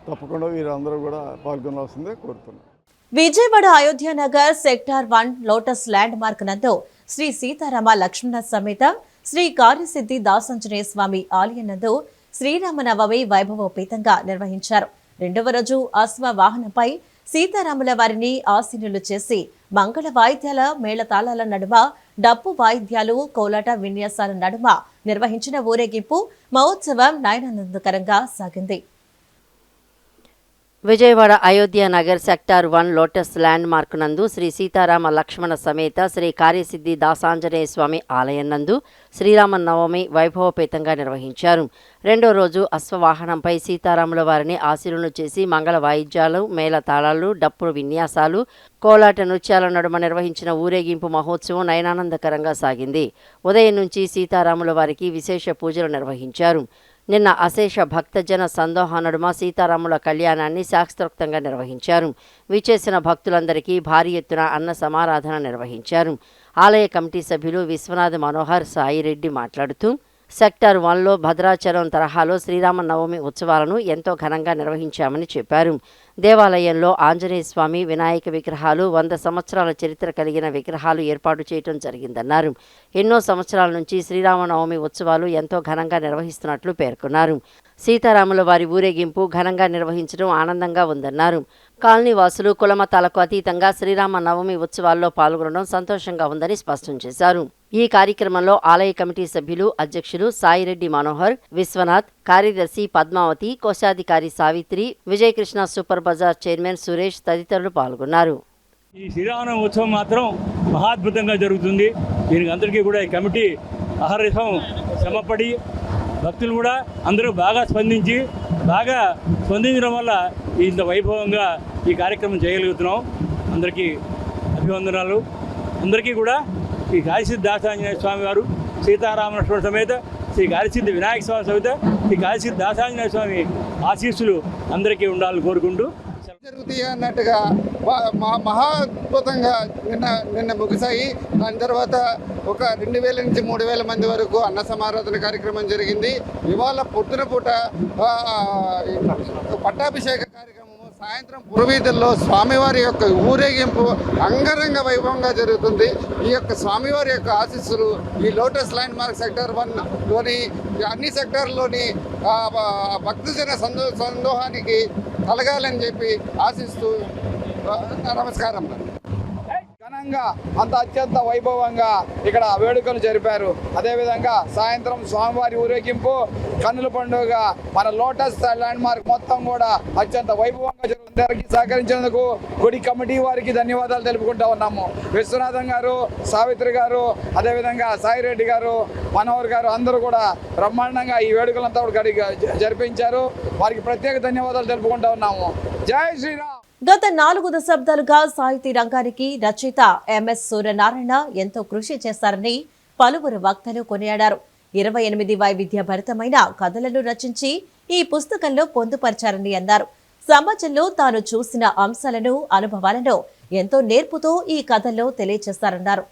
తప్పకుండా వీరందరూ కూడా పాల్గొనవలసిందే కోరుతున్నాం. Vijayawada Ayodhya Nagar sector 1 lotus land mark నందు శ్రీ సీతారామ లక్ష్మణ సమేత శ్రీ కార్యసిద్ధి దాసాంజనేయ స్వామి ఆలయం నందు శ్రీరామనవమి వైభవోపేతంగా నిర్వహించారు. 2వ రోజు అశ్వ వాహనంపై సీతారాముల వారిని ఆసీనులు చేసి మంగళ వాయిద్యాల మేళతాళాల నడుమ, డప్పు వాయిద్యాలు, కోలాట విన్యాసాల నడుమ నిర్వహించిన ఊరేగింపు మహోత్సవం నయనానందకరంగా సాగింది. Vijayawada Ayodhya Nagar sector 1 lotus land mark నందు శ్రీ సీతారామ లక్ష్మణ సమేత శ్రీ కార్యసిద్ధి దాసాంజనేయ స్వామి ఆలయం నందు శ్రీరామనవమి వైభవోపేతంగా నిర్వహించారు. 2వ రోజు అశ్వవాహనంపై సీతారాముల వారిని ఆశీనులు చేసి మంగళ వాయిద్యాలు, మేళతాళాలు, డప్పు విన్యాసాలు, కోలాట నృత్యాల నడుమ నిర్వహించిన ఊరేగింపు మహోత్సవం నయనానందకరంగా సాగింది. ఉదయం నుంచి సీతారాముల వారికి విశేష పూజలు నిర్వహించారు. నిన్న అశేష భక్తజన సందోహ నడుమ సీతారాముల కళ్యాణాన్ని శాస్త్రోక్తంగా నిర్వహించారు. విచ్చేసిన భక్తులందరికీ భారీ ఎత్తున అన్న సమారాధన నిర్వహించారు. ఆలయ కమిటీ సభ్యులు విశ్వనాథ్ మనోహర్ సాయిరెడ్డి మాట్లాడుతూ, సెక్టార్ 1లో భద్రాచలం తరహాలో శ్రీరామనవమి ఉత్సవాలను ఎంతో ఘనంగా నిర్వహించామని చెప్పారు. దేవాలయంలో ఆంజనేయ స్వామి, వినాయక విగ్రహాలు, 100 సంవత్సరాల చరిత్ర కలిగిన విగ్రహాలు ఏర్పాటు చేయడం జరిగిందన్నారు. ఎన్నో సంవత్సరాల నుంచి శ్రీరామనవమి ఉత్సవాలు ఎంతో ఘనంగా నిర్వహిస్తున్నట్లు పేర్కొన్నారు. సీతారాముల వారి ఊరేగింపు ఘనంగా నిర్వహించడం ఆనందంగా ఉందన్నారు. కాలనీ వాసులు కులమతాలకు అతీతంగా శ్రీరామనవమి ఉత్సవాల్లో పాల్గొనడం సంతోషంగా ఉందని స్పష్టం చేశారు. ఈ కార్యక్రమంలో ఆలయ కమిటీ సభ్యులు, అధ్యక్షులు సాయిరెడ్డి మనోహర్, విశ్వనాథ్, కార్యదర్శి పద్మావతి, కోశాధికారి సావిత్రి, విజయకృష్ణ సూపర్ బజార్ చైర్మన్ సురేష్ తదితరులు పాల్గొన్నారు. ఈ శ్రీరామనవమి ఉత్సవం మాత్రం మహాద్భుతంగా జరుగుతుంది. దీనికి అందరికీ కూడా ఈ కమిటీ అహర్నిశం శ్రమపడి భక్తులు కూడా అందరూ బాగా స్పందించడం వల్ల ఇంత వైభవంగా ఈ కార్యక్రమం చేయగలుగుతున్నాం. అందరికీ అభివందనాలు. అందరికీ కూడా శ్రీ కార్యసిద్ధి దాసాంజనేయ స్వామి వారు, సీతారామలక్ష్మణ సమేత శ్రీ కార్యసిద్ధి వినాయక స్వామి సమేత శ్రీ కార్యసిద్ధి దాసాంజనేయ స్వామి ఆశీస్సులు అందరికీ ఉండాలని కోరుకుంటూ జరుగుతాయి అన్నట్టుగా మహాద్భుతంగా నిన్న ముగిసాయి. దాని తర్వాత ఒక 2000 నుంచి 3000 మంది వరకు అన్న సమారాధన కార్యక్రమం జరిగింది. ఇవాళ పొద్దున పూట పట్టాభిషేక కార్యక్రమం, సాయంత్రం పురవీధుల్లో స్వామివారి యొక్క ఊరేగింపు అంగరంగ వైభవంగా జరుగుతుంది. ఈ యొక్క స్వామివారి యొక్క ఆశీస్సులు ఈ లోటస్ ల్యాండ్ మార్క్ సెక్టర్ 1లోని అన్ని సెక్టార్లోని భక్తజన సందోహానికి కలగాలని చెప్పి ఆశిస్తూ నమస్కారం. ఘనంగా అంత అత్యంత వైభవంగా ఇక్కడ వేడుకలు జరిపారు. అదేవిధంగా సాయంత్రం స్వామివారి ఊరేగింపు, కన్నుల పండుగ మన లోటస్ ల్యాండ్ మార్క్ మొత్తం కూడా అత్యంత వైభవంగా జరుగుతుంది. సహకరించేందుకు గుడి కమిటీ వారికి ధన్యవాదాలు తెలుపుకుంటా ఉన్నాము. విశ్వనాథన్ గారు, సావిత్రి గారు, అదేవిధంగా సాయిరెడ్డి గారు, మనోహర్ గారు అందరూ కూడా బ్రహ్మాండంగా ఈ వేడుకలంతా జరిపించారు. వారికి ప్రత్యేక ధన్యవాదాలు తెలుపుకుంటా ఉన్నాము. జై శ్రీరామ్. గత 4 దశాబ్దాలుగా సాహితీ రంగానికి రచయిత ఎంఎస్ సూర్యనారాయణ ఎంతో కృషి చేశారని పలువురు వక్తలు కొనియాడారు. 28 వైవిధ్యభరితమైన కథలను రచించి ఈ పుస్తకంలో పొందుపరిచారని అన్నారు. సమాజంలో తాను చూసిన అంశాలను, అనుభవాలను ఎంతో నేర్పుతో ఈ కథల్లో తెలియజేస్తారన్నారు.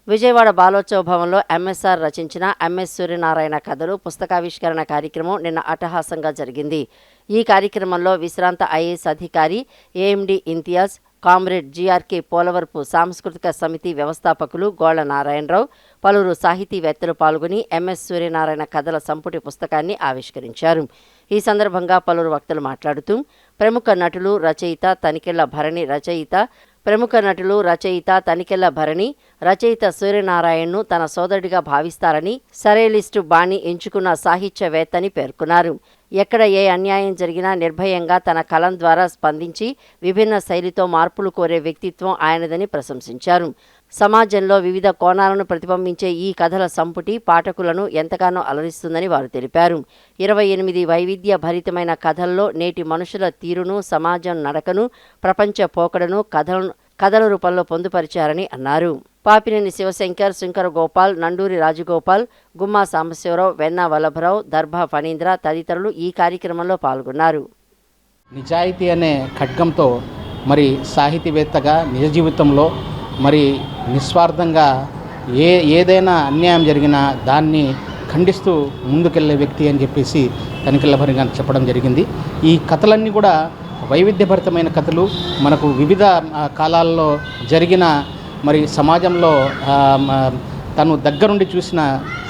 విజయవాడ బాలోత్సవ భవన్లో ఎంఎస్ఆర్ రచించిన ఎంఎస్ సూర్యనారాయణ కథలు పుస్తకావిష్కరణ కార్యక్రమం నిన్న అట్టహాసంగా జరిగింది. ఈ కార్యక్రమంలో విశ్రాంత ఐఏఎస్ అధికారి ఏఎండి ఇంతియాజ్, కామ్రేడ్ జీఆర్కే పోలవరపు సాంస్కృతిక సమితి వ్యవస్థాపకులు గోళ్ల నారాయణరావు, పలువురు సాహితీవేత్తలు పాల్గొని ఎంఎస్ సూర్యనారాయణ కథల సంపుటి పుస్తకాన్ని ఆవిష్కరించారు. ఈ సందర్భంగా పలువురు వక్తలు మాట్లాడుతూ ప్రముఖ నటులు తనికెళ్ల భరణి రచయిత సూర్యనారాయణను తన సోదరుడిగా భావిస్తారని సరేలిస్టు బాణి ఎంచుకున్న సాహిత్యవేత్తని పేర్కొన్నారు. ఎక్కడ ఏ అన్యాయం జరిగినా నిర్భయంగా తన కలం ద్వారా స్పందించి విభిన్న శైలితో మార్పులు కోరే వ్యక్తిత్వం ఆయనదని ప్రశంసించారు. సమాజంలో వివిధ కోణాలను ప్రతిబింబించే ఈ కథల సంపుటి పాఠకులను ఎంతగానో అలరిస్తుందని వారు తెలిపారు. 28 వైవిధ్య భరితమైన కథల్లో నేటి మనుషుల తీరును, సమాజం నడకను, ప్రపంచ పోకడను కథల రూపంలో పొందుపరిచారని అన్నారు. పాపినేని శివశంకర్, శంకర గోపాల్, నండూరి రాజగోపాల్, గుమ్మా సాంబశివరావు, వెన్నా వల్లభరావు, దర్భా ఫణీంద్ర తదితరులు ఈ కార్యక్రమంలో పాల్గొన్నారు. నిజాయితీ అనే ఖడ్గంతో మరి సాహితీవేత్తగా నిజ జీవితంలో మరి నిస్వార్థంగా ఏదైనా అన్యాయం జరిగినా దాన్ని ఖండిస్తూ ముందుకెళ్లే వ్యక్తి అని చెప్పేసి తనికెళ్ల భరణి గారు చెప్పడం జరిగింది. ఈ కథలన్నీ కూడా వైవిధ్యభరితమైన కథలు, మనకు వివిధ కాలాల్లో జరిగిన మరి సమాజంలో తను దగ్గరుండి చూసిన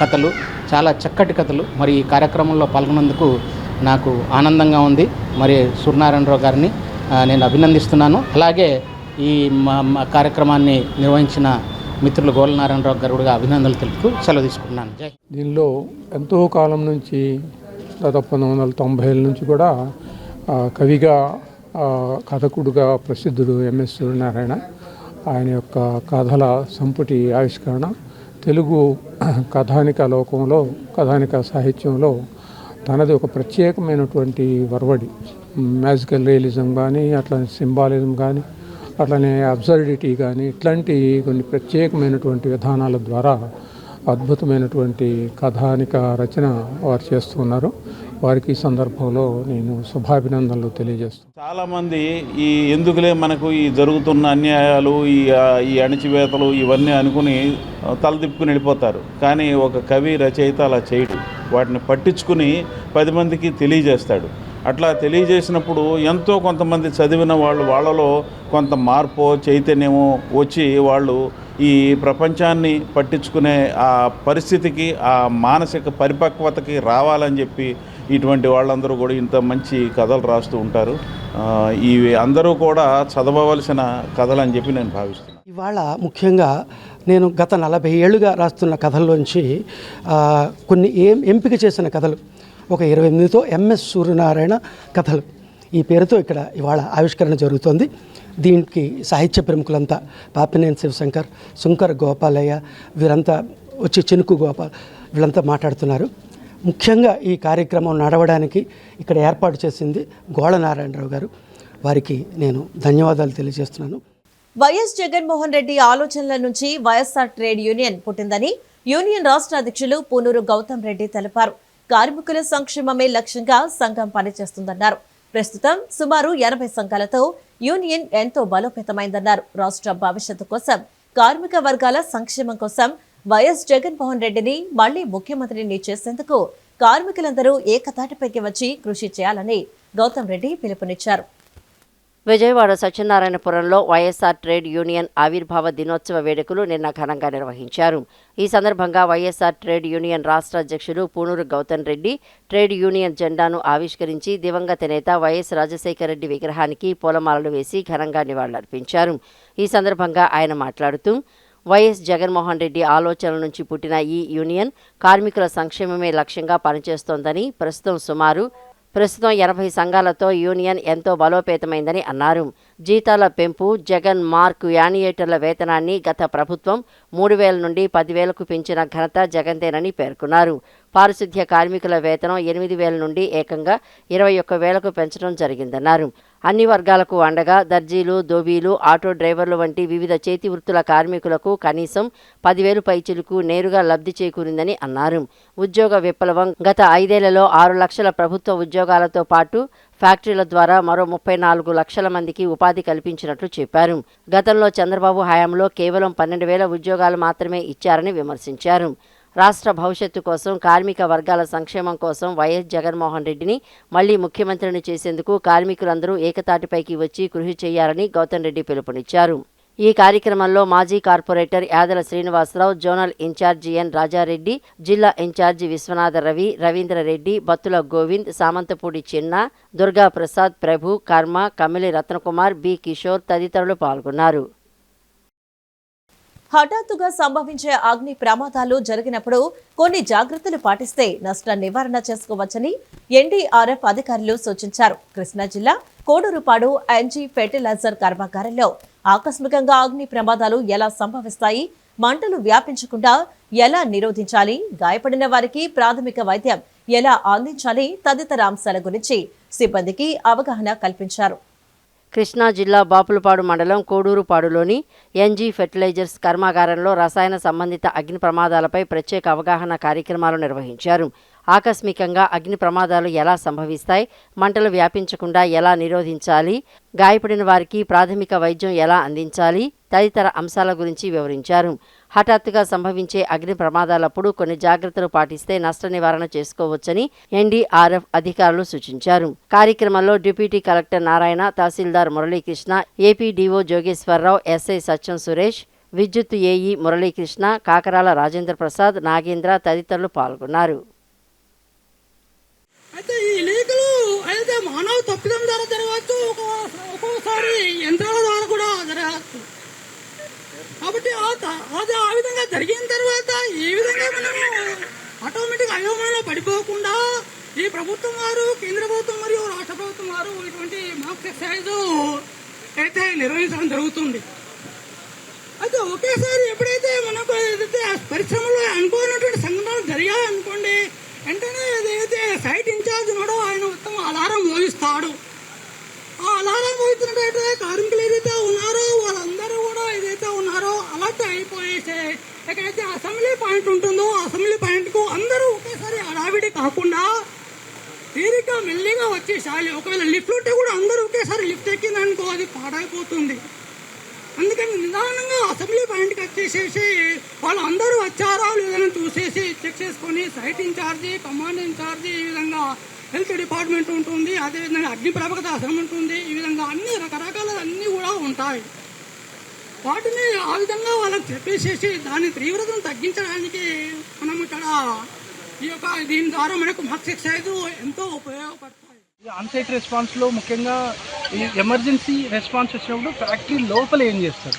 కథలు, చాలా చక్కటి కథలు. మరి ఈ కార్యక్రమంలో పాల్గొన్నందుకు నాకు ఆనందంగా ఉంది. మరి సూర్యనారాయణరావు గారిని నేను అభినందిస్తున్నాను. అలాగే ఈ కార్యక్రమాన్ని నిర్వహించిన మిత్రులు గోళ్ల నారాయణరావు గారు కూడా అభినందనలు తెలుపుతూ సెలవు తీసుకుంటున్నాను. జై. దీనిలో ఎంతో కాలం నుంచి దాదాపు 1990 నుంచి కూడా కవిగా, కథకుడుగా ప్రసిద్ధుడు ఎంఎస్ సూర్యనారాయణ. ఆయన యొక్క కథల సంపుటి ఆవిష్కరణ తెలుగు కథానిక లోకంలో, కథానిక సాహిత్యంలో తనది ఒక ప్రత్యేకమైనటువంటి వరవడి. మ్యాజికల్ రియలిజం కానీ, అట్లానే సింబాలిజం కానీ, అట్లనే అబ్సర్డిటీ కానీ, ఇట్లాంటి కొన్ని ప్రత్యేకమైనటువంటి విధానాల ద్వారా అద్భుతమైనటువంటి కథానిక రచన వారు చేస్తున్నారు. వారికి ఈ సందర్భంలో నేను శుభాభినందనలు తెలియజేస్తున్నాను. చాలామంది ఈ ఎందుకులే మనకు ఈ జరుగుతున్న అన్యాయాలు, ఈ అణచివేతలు ఇవన్నీ అనుకుని తలదిప్పుకుని వెళ్ళిపోతారు. కానీ ఒక కవి, రచయిత అలా చేయడు. వాటిని పట్టించుకుని 10 మందికి తెలియజేస్తాడు. అట్లా తెలియజేసినప్పుడు ఎంతో కొంతమంది చదివిన వాళ్ళలో కొంత మార్పు, చైతన్యము వచ్చి వాళ్ళు ఈ ప్రపంచాన్ని పట్టించుకునే ఆ పరిస్థితికి, ఆ మానసిక పరిపక్వతకి రావాలని చెప్పి ఇటువంటి వాళ్ళందరూ కూడా ఇంత మంచి కథలు రాస్తూ ఉంటారు. ఇవి అందరూ కూడా చదవవలసిన కథలు అని చెప్పి నేను భావిస్తున్నాను. ఇవాళ ముఖ్యంగా నేను గత 40 ఏళ్ళుగా రాస్తున్న కథల్లోంచి కొన్ని ఎంపిక చేసిన కథలు ఒక 28తో ఎంఎస్ సూర్యనారాయణ కథలు ఈ పేరుతో ఇక్కడ ఇవాళ ఆవిష్కరణ జరుగుతోంది. దీనికి సాహిత్య ప్రముఖులంతా పాపినేని శివశంకర్, శంకర గోపాలయ్య వీరంతా వచ్చి, చెనుకు గోపాల్ వీళ్ళంతా మాట్లాడుతున్నారు. ముఖ్యంగా ఈ కార్యక్రమం నడవడానికి ఇక్కడ ఏర్పాటు చేసింది గోళ్ల నారాయణరావు గారు. వారికి నేను ధన్యవాదాలు తెలియజేస్తున్నాను. వైఎస్ జగన్మోహన్ రెడ్డి ఆలోచనల నుంచి వైఎస్ఆర్ ట్రేడ్ యూనియన్ పుట్టిందని యూనియన్ రాష్ట్ర అధ్యక్షులు పూనూరు గౌతమ్ రెడ్డి తెలిపారు. కార్మికుల సంక్షేమమే లక్ష్యంగా సంఘం పనిచేస్తుందన్నారు. ప్రస్తుతం సుమారు 80 సంఘాలతో యూనియన్ ఎంతో బలోపేతమైందన్నారు. రాష్ట్ర భవిష్యత్తు కోసం, కార్మిక వర్గాల సంక్షేమం కోసం వైఎస్ జగన్మోహన్ రెడ్డిని మళ్లీ ముఖ్యమంత్రిని చేసేందుకు కార్మికులందరూ ఏకతాటిపైకి వచ్చి కృషి చేయాలని గౌతమ్ రెడ్డి పిలుపునిచ్చారు. విజయవాడ సత్యనారాయణపురంలో వైఎస్ఆర్ ట్రేడ్ యూనియన్ ఆవిర్భావ దినోత్సవ వేడుకలు నిన్న ఘనంగా నిర్వహించారు. ఈ సందర్భంగా వైఎస్ఆర్ ట్రేడ్ యూనియన్ రాష్ట్ర అధ్యక్షులు పూనూరు గౌతమ్ రెడ్డి ట్రేడ్ యూనియన్ జెండాను ఆవిష్కరించి దివంగత నేత వైఎస్ రాజశేఖర రెడ్డి విగ్రహానికి పూలమాలలు వేసి ఘనంగా నివాళులర్పించారు. ఈ సందర్భంగా ఆయన మాట్లాడుతూ వైఎస్ జగన్మోహన్ రెడ్డి ఆలోచనల నుంచి పుట్టిన ఈ యూనియన్ కార్మికుల సంక్షేమమే లక్ష్యంగా పనిచేస్తోందని, ప్రస్తుతం 80 సంఘాలతో యూనియన్ ఎంతో బలోపేతమైందని అన్నారు. జీతాల పెంపు, జగన్ మార్క్ యానియేటర్ల వేతనాన్ని గత ప్రభుత్వం 3,000 నుండి 10,000కు పెంచిన ఘనత జగన్దేనని పేర్కొన్నారు. పారిశుద్ధ్య కార్మికుల వేతనం 8,000 నుండి ఏకంగా 21,000కు పెంచడం జరిగిందన్నారు. అన్ని వర్గాలకు అండగా దర్జీలు, దోబీలు, ఆటో డ్రైవర్లు వంటి వివిధ చేతి వృత్తుల కార్మికులకు కనీసం 10,000 పైచిలుకు నేరుగా లబ్ధి చేకూరిందని అన్నారు. ఉద్యోగ విప్లవం గత 5 ఏళ్లలో 6 లక్షల ప్రభుత్వ ఉద్యోగాలతో పాటు ఫ్యాక్టరీల ద్వారా మరో 34 లక్షల మందికి ఉపాధి కల్పించినట్లు చెప్పారు. గతంలో చంద్రబాబు హయాంలో కేవలం 12,000 ఉద్యోగాలు మాత్రమే ఇచ్చారని విమర్శించారు. రాష్ట్ర భవిష్యత్తు కోసం, కార్మిక వర్గాల సంక్షేమం కోసం వైఎస్ జగన్మోహన్ రెడ్డిని మళ్లీ ముఖ్యమంత్రిని చేసేందుకు కార్మికులందరూ ఏకతాటిపైకి వచ్చి కృషి చేయాలని గౌతమ్ రెడ్డి పిలుపునిచ్చారు. ఈ కార్యక్రమంలో మాజీ corporator Yadala Srinivasarao, zonal incharge N Rajareddy, జిల్లా ఇన్ఛార్జి విశ్వనాథ రవి, రవీంద్రరెడ్డి, బత్తుల గోవింద్, సామంతపూడి చిన్న, దుర్గా ప్రసాద్, ప్రభు, కర్మ, కమిలి రత్నకుమార్, బి కిషోర్ తదితరులు పాల్గొన్నారు. హఠాత్తుగా సంభవించే అగ్ని ప్రమాదాలు జరిగినప్పుడు కొన్ని జాగ్రత్తలు పాటిస్తే నష్ట నివారణ చేసుకోవచ్చని ఎన్డీఆర్ఎఫ్ అధికారులు సూచించారు. కృష్ణా జిల్లా కోడూరుపాడు ఎన్జీ ఫెర్టిలైజర్ కర్మాగారంలో ఆకస్మికంగా అగ్ని ప్రమాదాలు ఎలా సంభవిస్తాయి, మంటలు వ్యాపించకుండా ఎలా నిరోధించాలి, గాయపడిన వారికి ప్రాథమిక వైద్యం ఎలా అందించాలి తదితర అంశాల గురించి సిబ్బందికి అవగాహన కల్పించారు. కృష్ణా జిల్లా బాపులపాడు మండలం కోడూరుపాడులోని ఎన్జీ ఫెర్టిలైజర్స్ కర్మాగారంలో రసాయన సంబంధిత అగ్ని ప్రమాదాలపై ప్రత్యేక అవగాహన కార్యక్రమాలు నిర్వహించారు. ఆకస్మికంగా అగ్ని ప్రమాదాలు ఎలా సంభవిస్తాయి, మంటలు వ్యాపించకుండా ఎలా నిరోధించాలి, గాయపడిన వారికి ప్రాథమిక వైద్యం ఎలా అందించాలి తదితర అంశాల గురించి వివరించారు. హఠాత్తుగా సంభవించే అగ్ని ప్రమాదాలప్పుడు కొన్ని జాగ్రత్తలు పాటిస్తే నష్ట నివారణ చేసుకోవచ్చని ఎన్డీఆర్ఎఫ్ అధికారులు సూచించారు. కార్యక్రమంలో డిప్యూటీ కలెక్టర్ నారాయణ, తహసీల్దార్ మురళీకృష్ణ, ఏపీడీఓ జోగేశ్వరరావు, ఎస్ఐ సత్యం సురేష్, విద్యుత్ ఏఈ మురళీకృష్ణ, కాకరాల రాజేంద్ర ప్రసాద్, నాగేంద్ర తదితరులు పాల్గొన్నారు. అయితే ఈ లీకులు అయితే మానవ తప్పిదం ద్వారా జరగవచ్చు, ఒక్కొక్కసారి యంత్రాల ద్వారా కూడా జరగవచ్చు. కాబట్టి అది ఆ విధంగా జరిగిన తర్వాత ఏ విధంగా మనము ఆటోమేటిక్ అయోమయంలో పడిపోకుండా ఈ ప్రభుత్వం వారు, కేంద్ర ప్రభుత్వం మరియు రాష్ట్ర ప్రభుత్వం వారు ఇటువంటి మాక్ ఎక్సర్సైజ్ అయితే నిర్వహించడం జరుగుతుంది. అయితే ఒకేసారి ఎప్పుడైతే మనకు ఏదైతే పరిశ్రమలో అనుకోనటువంటి సంఘటనలు జరిగాయనుకోండి, వెంటనే ఏదైతే సైట్ ఇన్ఛార్జ్ ఉన్నాడో ఆయన మొత్తం అలారం మోగిస్తాడు. ఆ అలారం మోగిస్తున్నట్టయితే కార్మికులు ఏదైతే ఉన్నారో వాళ్ళందరూ కూడా ఏదైతే ఉన్నారో అలర్ట్ అయిపోయేసే ఎక్కడైతే అసెంబ్లీ పాయింట్ ఉంటుందో అసెంబ్లీ పాయింట్ కు అందరూ ఒకేసారి హడావిడి కాకుండా తీరిక మెల్లిగా వచ్చేసాలి. ఒకవేళ లిఫ్ట్ ఉంటే కూడా అందరూ ఒకేసారి లిఫ్ట్ ఎక్కిందనుకో అది పాడైపోతుంది. అందుకని నిదానంగా అసెంబ్లీ పాయింట్కి వచ్చేసేసి వాళ్ళు అందరూ వచ్చారా లేదని చూసేసి చెక్ చేసుకొని సైట్ ఇన్ఛార్జి, కమాండ్ ఇన్ఛార్జి, ఈ విధంగా హెల్త్ డిపార్ట్మెంట్ ఉంటుంది, అదేవిధంగా అగ్నిప్రాపక దళం ఉంటుంది, ఈ విధంగా అన్ని రకరకాల అన్నీ కూడా ఉంటాయి. వాటిని ఆ విధంగా వాళ్ళకి చెప్పేసేసి దాని తీవ్రతను తగ్గించడానికి మనం ఇక్కడ ఈ యొక్క దీని ద్వారా మనకు మాక్ ఎక్సర్సైజ్ ఎంతో ఉపయోగపడుతుంది. ఆన్సైట్ రెస్పాన్స్లో ముఖ్యంగా ఈ ఎమర్జెన్సీ రెస్పాన్స్ వచ్చినప్పుడు ఫ్యాక్టరీ లోపల ఏం చేస్తారు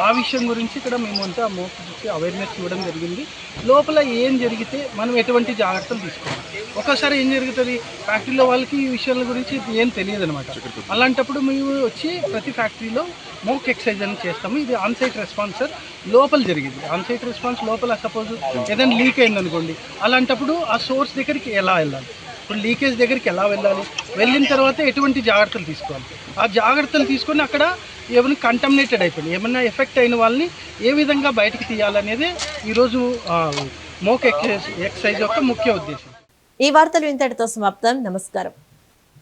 ఆ విషయం గురించి ఇక్కడ మేమంతా మోస్ట్ అవేర్నెస్ ఇవ్వడం జరిగింది. లోపల ఏం జరిగితే మనం ఎటువంటి జాగ్రత్తలు తీసుకోవాలి. ఒక్కోసారి ఏం జరుగుతుంది, ఫ్యాక్టరీలో వాళ్ళకి ఈ విషయాల గురించి ఏం తెలియదు అనమాట. అలాంటప్పుడు మేము వచ్చి ప్రతి ఫ్యాక్టరీలో మోక్ ఎక్సర్సైజ్ అని చేస్తాము. ఇది ఆన్సైట్ రెస్పాన్స్ సార్, లోపల జరిగింది. ఆన్సైట్ రెస్పాన్స్ లోపల సపోజ్ ఏదైనా లీక్ అయిందనుకోండి, అలాంటప్పుడు ఆ సోర్స్ దగ్గరికి ఎలా వెళ్ళాలి, ఇప్పుడు లీకేజ్ దగ్గరికి ఎలా వెళ్ళాలి, వెళ్ళిన తర్వాత ఎటువంటి జాగ్రత్తలు తీసుకోవాలి, ఆ జాగ్రత్తలు తీసుకొని అక్కడ ఏమైనా కంటామినేటెడ్ అయిపోయింది, ఏమైనా ఎఫెక్ట్ అయిన వాళ్ళని ఏ విధంగా బయటికి తీయాలనేది ఈరోజు మోక్ ఎక్సర్సైజ్ యొక్క ముఖ్య ఉద్దేశం. ఈ వార్తలు ఇంతటితో సమాప్తం. నమస్కారం.